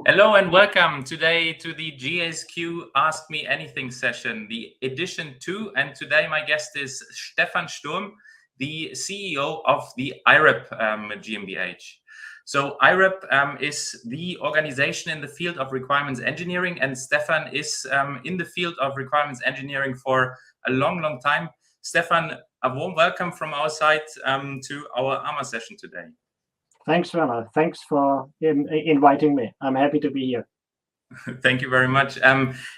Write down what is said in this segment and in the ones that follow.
Hello and welcome today to the GASQ Ask Me Anything session, the edition 2. And today my guest is Stefan Sturm, the CEO of the IREB GmbH. So IREB is the organization in the field of requirements engineering, and Stefan is in the field of requirements engineering for a long time. Stefan, a warm welcome from our side to our AMA session today. Thanks, Werner. Thanks for inviting me. I'm happy to be here. Thank you very much.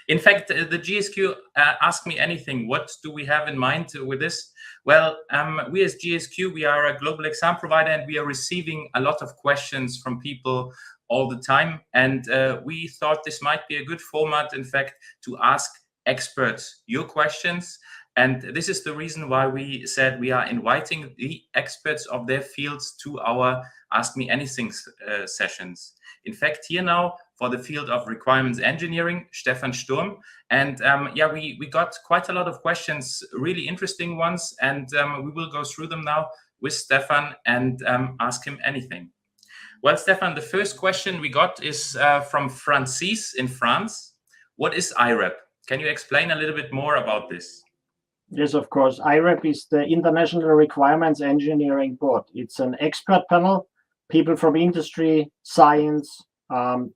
In fact, the GASQ Ask Me Anything. What do we have in mind with this? Well, we as GASQ, we are a global exam provider, and we are receiving a lot of questions from people all the time. And we thought this might be a good format, in fact, to ask experts your questions. And this is the reason why we said we are inviting the experts of their fields to our Ask Me Anything sessions. In fact, here now for the field of requirements engineering, Stefan Sturm. And we got quite a lot of questions, really interesting ones. And we will go through them now with Stefan and ask him anything. Well, Stefan, the first question we got is from Francis in France. What is IREB? Can you explain a little bit more about this? Yes, of course. IREB is the International Requirements Engineering Board. It's an expert panel, people from industry, science,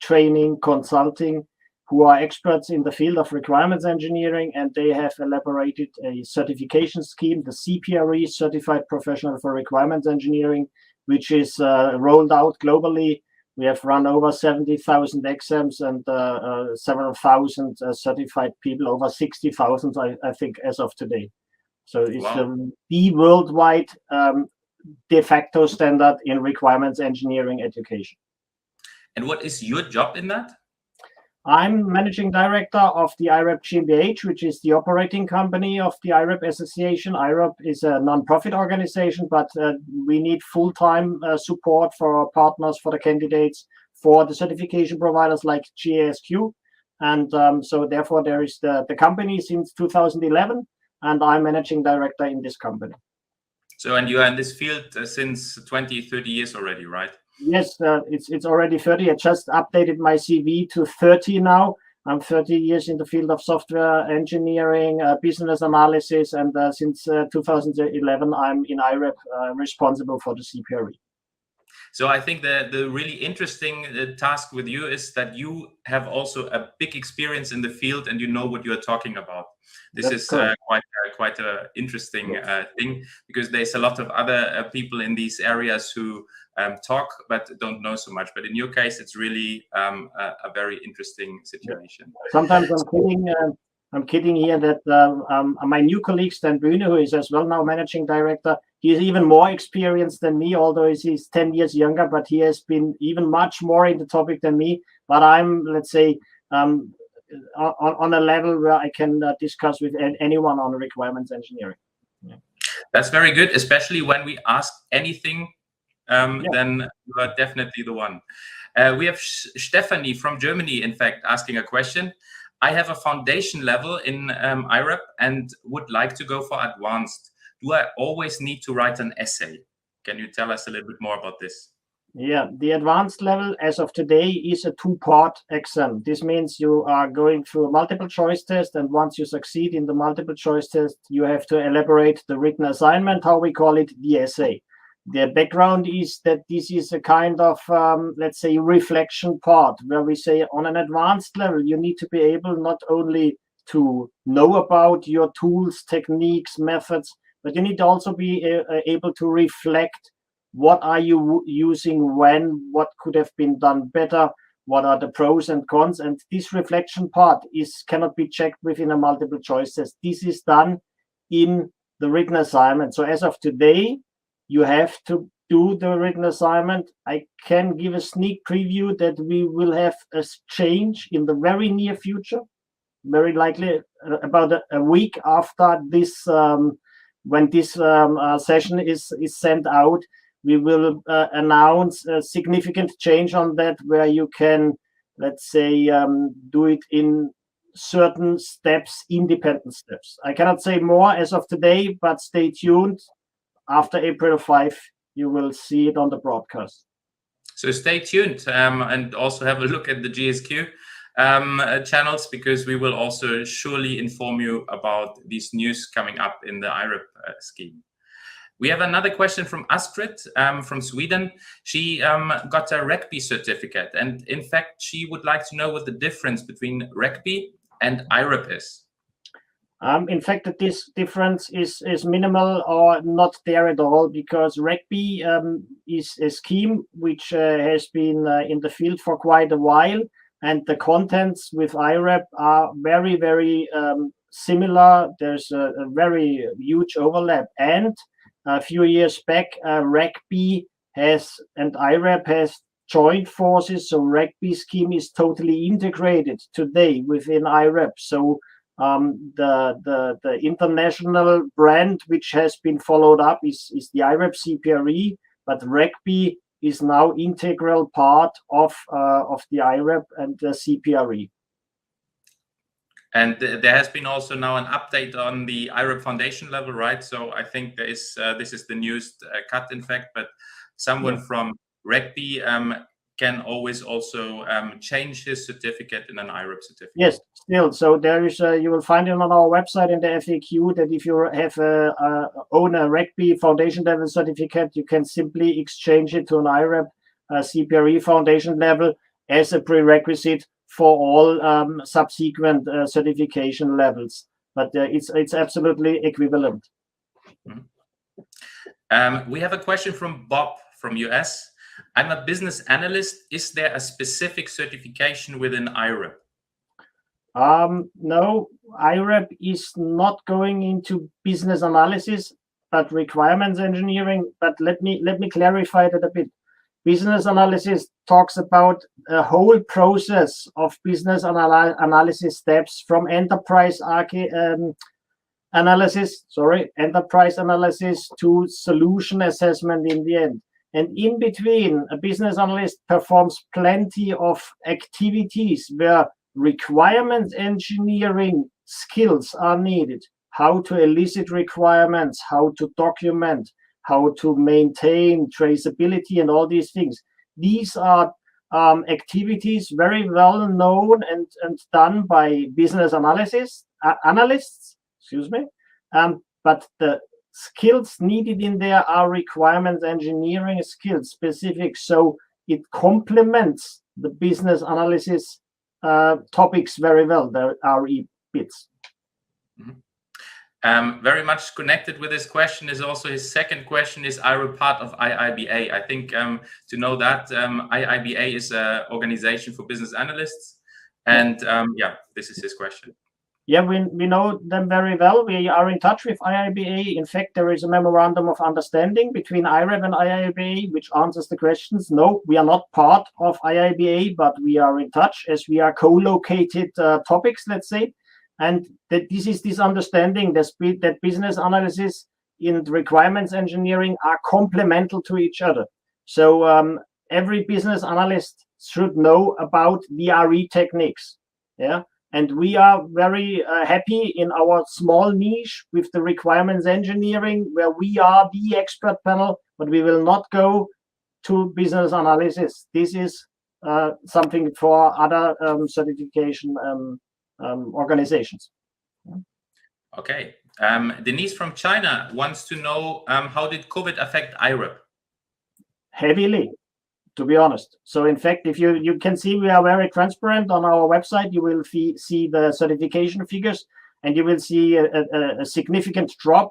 training, consulting, who are experts in the field of requirements engineering, and they have elaborated a certification scheme, the CPRE, Certified Professional for Requirements Engineering, which is rolled out globally. We have run over 70,000 exams and several thousand certified people, over 60,000, I think, as of today. So it's the worldwide de facto standard in requirements engineering education. And what is your job in that? I'm managing director of the IREB GmbH, which is the operating company of the IREB Association. IREB is a non-profit organization, but we need full-time support for our partners, for the candidates, for the certification providers like GASQ. And so therefore there is the company since 2011, and I'm managing director in this company. So, and you are in this field since 20, 30 years already, right? Yes, it's already 30. I just updated my CV to 30 now. I'm 30 years in the field of software engineering, business analysis, and since 2011, I'm in IREB responsible for the CPRE. So I think the really interesting task with you is that you have also a big experience in the field and you know what you're talking about. This is quite an interesting thing, because there's a lot of other people in these areas who talk but don't know so much. But in your case, it's really a very interesting situation. Sometimes I'm kidding here that my new colleague Stan Brune, who is as well now managing director, he is even more experienced than me, although he's 10 years younger, but he has been even much more in the topic than me. But I'm, let's say, on a level where I can discuss with anyone on requirements engineering. Yeah. That's very good, especially when we ask anything, then you are definitely the one. We have Stephanie from Germany, in fact, asking a question. I have a foundation level in IREB and would like to go for advanced. Do I always need to write an essay? Can you tell us a little bit more about this? Yeah, the advanced level as of today is a two-part exam. This means you are going through a multiple choice test, and once you succeed in the multiple choice test, you have to elaborate the written assignment, how we call it, the essay. The background is that this is a kind of, let's say, reflection part where we say on an advanced level, you need to be able not only to know about your tools, techniques, methods, but you need to also be able to reflect what are you using when, what could have been done better, what are the pros and cons. And this reflection part cannot be checked within a multiple choice test. This is done in the written assignment. So as of today, you have to do the written assignment. I can give a sneak preview that we will have a change in the very near future, very likely about a week after this, when this session is sent out. We will announce a significant change on that, where you can, let's say, do it in certain steps, independent steps. I cannot say more as of today, but stay tuned. After April 5, you will see it on the broadcast. So stay tuned and also have a look at the GSQ channels, because we will also surely inform you about these news coming up in the IREB scheme. We have another question from Astrid from Sweden. She got a REGB certificate, and in fact, she would like to know what the difference between REGB and IREB is. In fact, this difference is minimal or not there at all, because REGB is a scheme which has been in the field for quite a while, and the contents with IREB are very, very similar. There's a very huge overlap, and a few years back, REGB and IREB has joined forces, so REGB scheme is totally integrated today within IREB. So the international brand which has been followed up is the IREB CPRE, but REGB is now integral part of the IREB and the CPRE. And there has been also now an update on the IREB foundation level, right? So I think there is this is the newest cut, in fact, but someone from REGB can always also change his certificate in an IREB certificate. Yes, still. So there is you will find it on our website in the FAQ that if you have own a REGB foundation level certificate, you can simply exchange it to an IREB CPRE foundation level as a prerequisite for all subsequent certification levels. But it's absolutely equivalent. We have a question from Bob from US. I'm a business analyst. Is there a specific certification within IREB? No, IREB is not going into business analysis, but requirements engineering. But let me clarify that a bit. Business analysis talks about a whole process of business analysis steps, from enterprise analysis to solution assessment in the end. And in between, a business analyst performs plenty of activities where requirements engineering skills are needed. How to elicit requirements, how to document, how to maintain traceability, and all these things. These are activities very well known and done by business analysts. But the skills needed in there are requirements engineering skills specific, so it complements the business analysis topics very well. There are bits. Very much connected with this question is also his second question: is IREB part of IIBA? I think to know that IIBA is an organization for business analysts, and this is his question. Yeah, we know them very well. We are in touch with IIBA. In fact, there is a memorandum of understanding between IREB and IIBA, which answers the questions. No, we are not part of IIBA, but we are in touch as we are co-located topics, let's say. And that this is this understanding that business analysis and requirements engineering are complementary to each other. So every business analyst should know about the RE techniques. Yeah. And we are very happy in our small niche with the requirements engineering, where we are the expert panel, but we will not go to business analysis. This is something for other certification organizations. Okay. Denise from China wants to know, how did COVID affect IREB? Heavily, to be honest. So in fact, if you can see, we are very transparent on our website. You will see the certification figures, and you will see a significant drop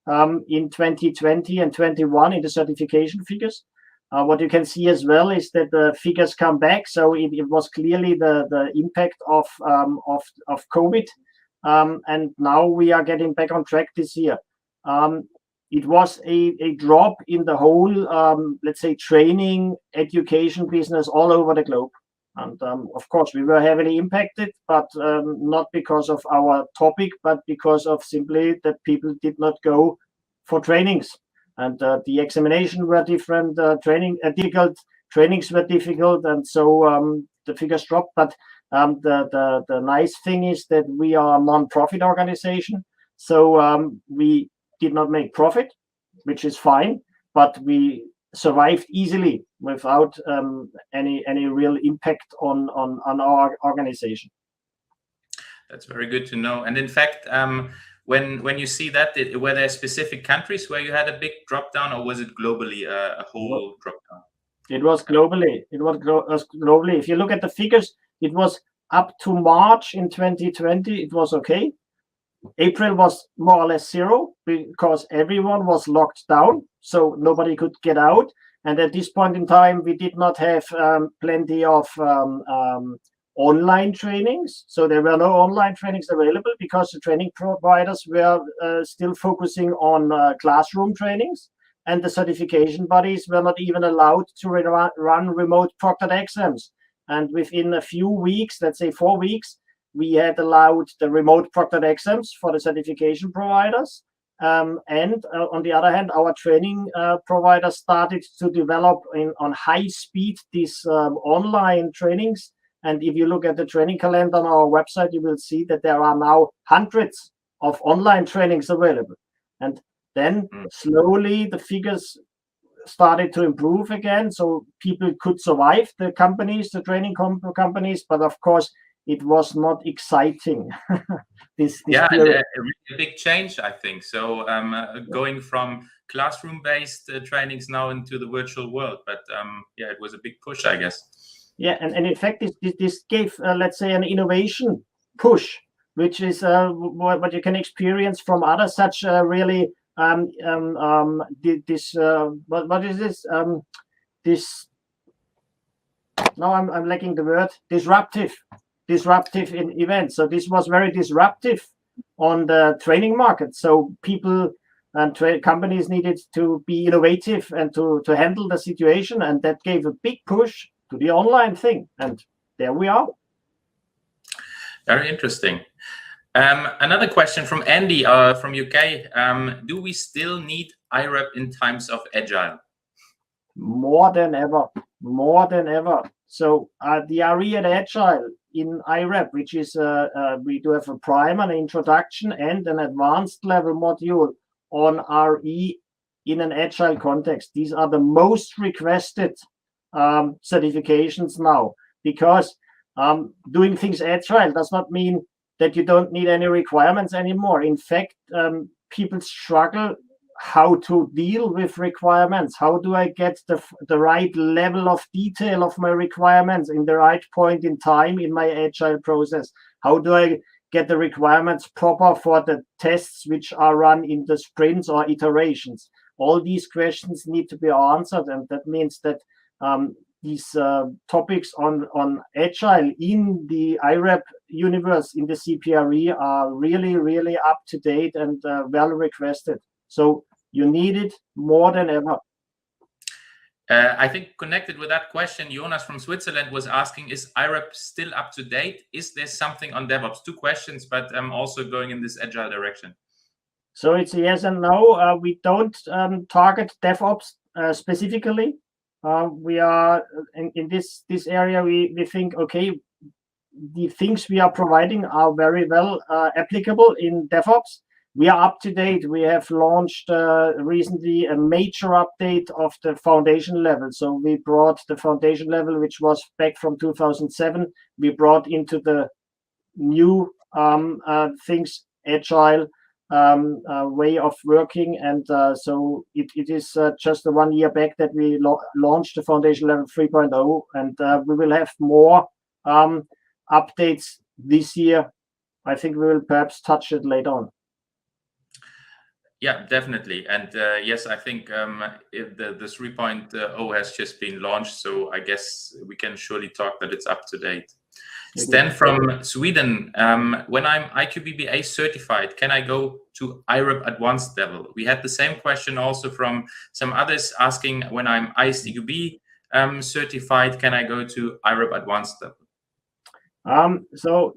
in 2020 and 21 in the certification figures. What you can see as well is that the figures come back. So it was clearly the impact of COVID, and now we are getting back on track this year. It was a drop in the whole, let's say, training, education business all over the globe. And of course, we were heavily impacted, but not because of our topic, but because of simply that people did not go for trainings. And the examination were different, difficult, trainings were difficult, and so the figures dropped. But the nice thing is that we are a non-profit organization, so we did not make profit, which is fine, but we survived easily without any real impact on our organization. That's very good to know. And in fact, when you see that, were there specific countries where you had a big drop down, or was it globally a whole drop down? It was globally. It was globally. If you look at the figures, it was up to March in 2020. It was okay. April was more or less zero because everyone was locked down, so nobody could get out. And at this point in time, we did not have plenty of online trainings. So there were no online trainings available because the training providers were still focusing on classroom trainings. And the certification bodies were not even allowed to run remote proctored exams. And within a few weeks, let's say 4 weeks, we had allowed the remote proctored exams for the certification providers. And on the other hand, our training providers started to develop on high speed these online trainings. And if you look at the training calendar on our website, you will see that there are now hundreds of online trainings available. And then slowly the figures started to improve again, so people could survive, the companies, the training companies, but of course it was not exciting. this yeah, and a big change, I think. So going from classroom-based trainings now into the virtual world, but yeah, it was a big push, I guess. Yeah, and in fact, this gave, let's say, an innovation push, which is what you can experience from other such really what is this? This now I'm lacking the word. Disruptive in events. So this was very disruptive on the training market. So people and companies needed to be innovative and to handle the situation, and that gave a big push to the online thing. And there we are. Very interesting. Another question from Andy from UK. Do we still need IREB in times of agile? More than ever. So the IREB agile in IREB, which is we do have a prime, an introduction, and an advanced level module on RE in an agile context. These are the most requested certifications now, because doing things agile does not mean that you don't need any requirements anymore. In fact, people struggle how to deal with requirements. How do I get the right level of detail of my requirements in the right point in time in my agile process? How do I get the requirements proper for the tests which are run in the sprints or iterations? All these questions need to be answered, and that means that these topics on agile in the IREB universe, in the CPRE, are really, really up to date and well requested. So you need it more than ever. I think connected with that question, Jonas from Switzerland was asking, is IREB still up to date? Is there something on DevOps? 2 questions, but also going in this agile direction. So it's a yes and no. We don't target DevOps specifically. We are in this area, we think, okay, the things we are providing are very well applicable in DevOps. We are up to date. We have launched recently a major update of the foundation level. So we brought the foundation level, which was back from 2007, we brought into the new things, agile way of working, and so it is just 1 year back that we launched the foundation level 3.0, and we will have more updates this year. I think we will perhaps touch it later on. Yeah, definitely. And yes, I think the 3.0 has just been launched, so I guess we can surely talk that it's up to date. Stan from Sweden, when I'm IQBBA certified, can I go to IREB advanced level? We had the same question also from some others asking, when I'm ISTQB certified, can I go to IREB advanced level? So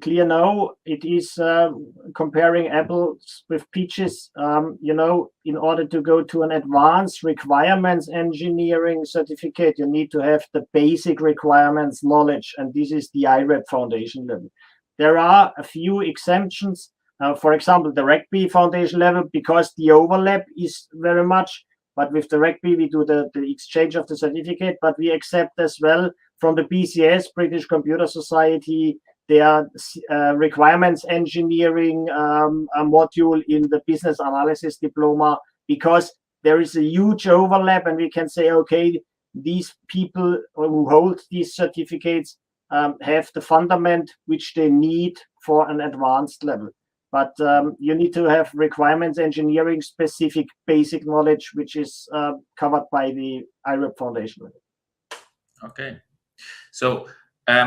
clear no, it is comparing apples with peaches. You know, in order to go to an advanced requirements engineering certificate, you need to have the basic requirements knowledge, and this is the IREB foundation level. There are a few exemptions. For example, the rugby foundation level, because the overlap is very much, but with the REGB, we do the exchange of the certificate, but we accept as well from the BCS, British Computer Society, their requirements engineering module in the business analysis diploma, because there is a huge overlap, and we can say, okay, these people who hold these certificates have the fundament which they need for an advanced level. But you need to have requirements engineering specific basic knowledge, which is covered by the IREB Foundation. Okay. So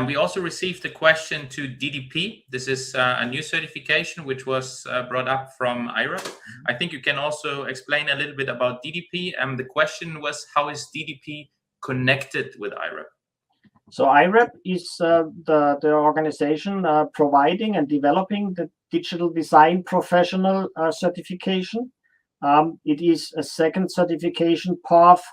we also received a question to DDP. This is a new certification which was brought up from IREB. I think you can also explain a little bit about DDP. The question was, how is DDP connected with IREB? So IREB is the organization providing and developing the digital design professional certification. It is a second certification path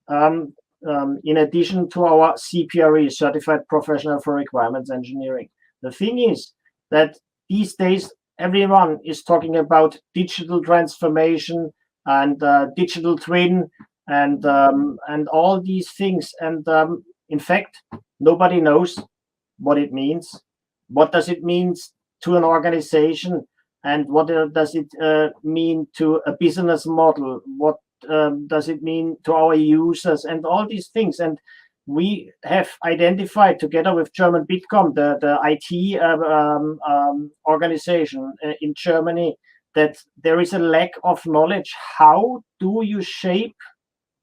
in addition to our CPRE, Certified Professional for Requirements Engineering. The thing is that these days everyone is talking about digital transformation and digital twin and all these things. And in fact, nobody knows what it means. What does it mean to an organization? And what does it mean to a business model? What does it mean to our users? And all these things. And we have identified together with German Bitkom, the IT organization in Germany, that there is a lack of knowledge. How do you shape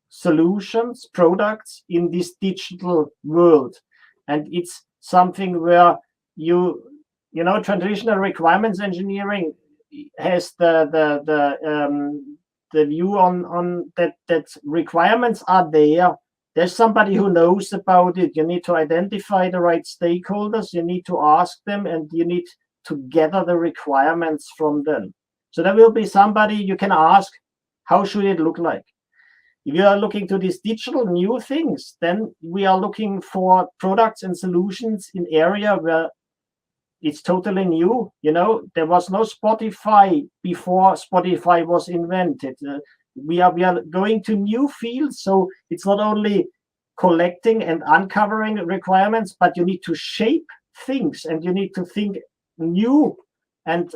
solutions, products in this digital world? And it's something where you know, traditional requirements engineering has the view on that requirements are there. There's somebody who knows about it. You need to identify the right stakeholders. You need to ask them, and you need to gather the requirements from them. So there will be somebody you can ask, how should it look like? If you are looking to these digital new things, then we are looking for products and solutions in area where it's totally new. You know, there was no Spotify before Spotify was invented. We are going to new fields, so it's not only collecting and uncovering requirements, but you need to shape things and you need to think new. And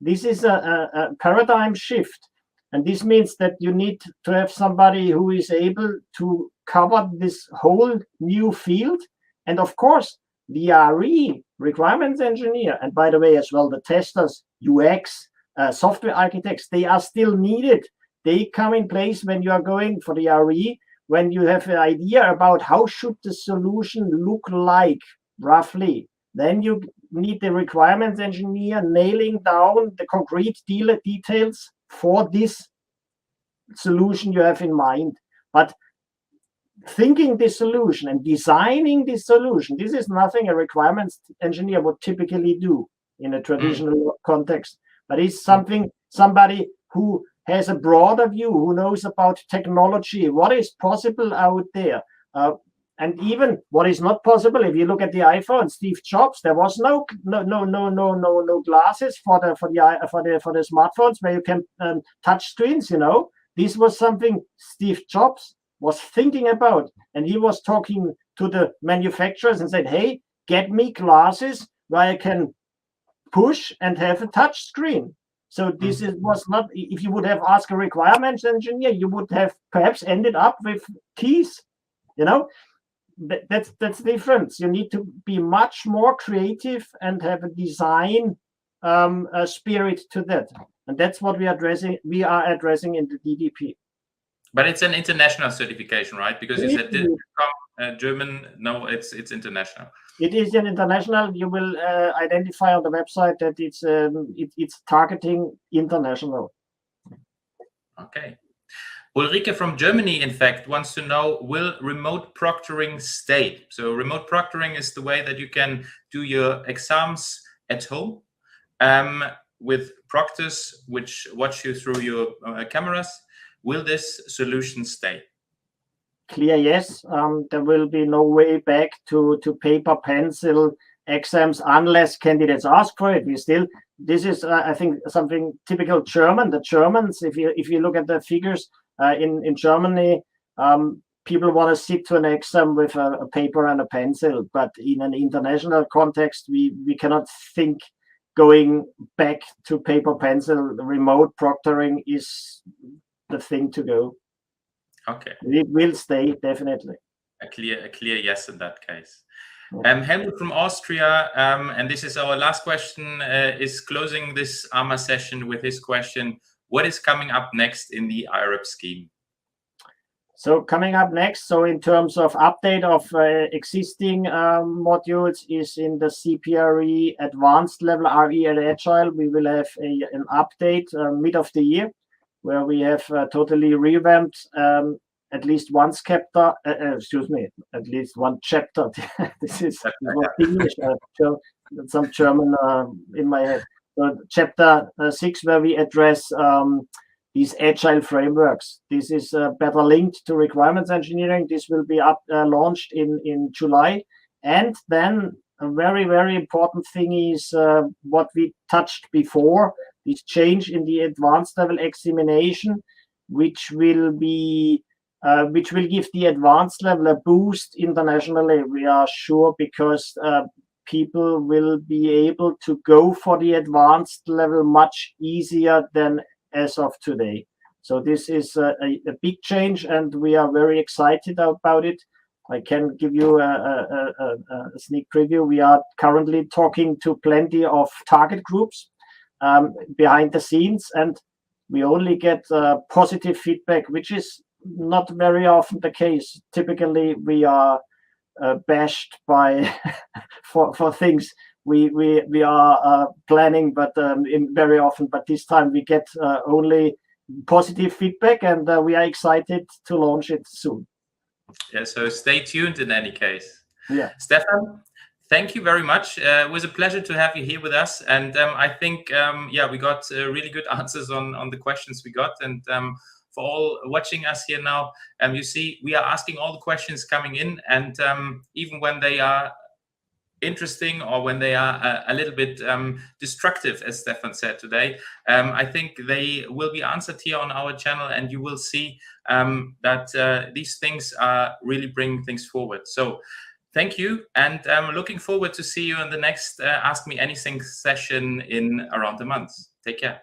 this is a paradigm shift. And this means that you need to have somebody who is able to cover this whole new field. And of course, the RE, requirements engineer, and by the way, as well, the testers, UX, software architects, they are still needed. They come in place when you are going for the RE, when you have an idea about how should the solution look like, roughly. Then you need the requirements engineer nailing down the concrete details for this solution you have in mind. But thinking this solution and designing this solution, this is nothing a requirements engineer would typically do in a traditional context. But it's somebody who has a broader view, who knows about technology, what is possible out there, and even what is not possible. If you look at the iPhone, Steve Jobs, there was no glasses for the smartphones where you can touch screens. You know, this was something Steve Jobs was thinking about, and he was talking to the manufacturers and said, "Hey, get me glasses where I can push and have a touch screen." So this was not. If you would have asked a requirements engineer, you would have perhaps ended up with keys. You know, that's the difference. You need to be much more creative and have a design spirit to that, and that's what we are addressing. We are addressing in the DDP. But it's an international certification, right? Because you said German. No, it's international. It is an international. You will identify on the website that it's targeting international. Okay. Ulrike from Germany, in fact, wants to know, will remote proctoring stay? So remote proctoring is the way that you can do your exams at home with proctors which watch you through your cameras. Will this solution stay? Clear, yes. There will be no way back to paper, pencil exams unless candidates ask for it. This is, I think, something typical German. The Germans, if you look at the figures, in Germany, people want to sit to an exam with a paper and a pencil, but in an international context, we cannot think going back to paper pencil. Remote proctoring is the thing to go. Okay. It will stay, definitely. A clear yes in that case. Helmut from Austria, and this is our last question, is closing this AMA session with his question: what is coming up next in the IREB scheme? So coming up next, so in terms of update of existing modules, is in the CPRE advanced level RE and Agile. We will have an update mid of the year, where we have totally revamped at least one chapter. At least one chapter. This is English. Some German in my head. So chapter 6, where we address these agile frameworks. This is better linked to requirements engineering. This will be launched in July. And then a very, very important thing is what we touched before, this change in the advanced level examination, which will give the advanced level a boost internationally. We are sure, because people will be able to go for the advanced level much easier than as of today. So this is a big change, and we are very excited about it. I can give you a sneak preview. We are currently talking to plenty of target groups behind the scenes, and we only get positive feedback, which is not very often the case. Typically, we are bashed by for things we are planning, but very often. But this time we get only positive feedback, and we are excited to launch it soon. Yeah, so stay tuned in any case. Yeah, Stefan, thank you very much. It was a pleasure to have you here with us, and I think we got really good answers on the questions we got, and for all watching us here now, you see we are asking all the questions coming in, and even when they are interesting or when they are a little bit destructive, as Stefan said today, I think they will be answered here on our channel, and you will see that these things are really bringing things forward. So thank you, and I'm looking forward to see you in the next Ask Me Anything session in around a month. Take care.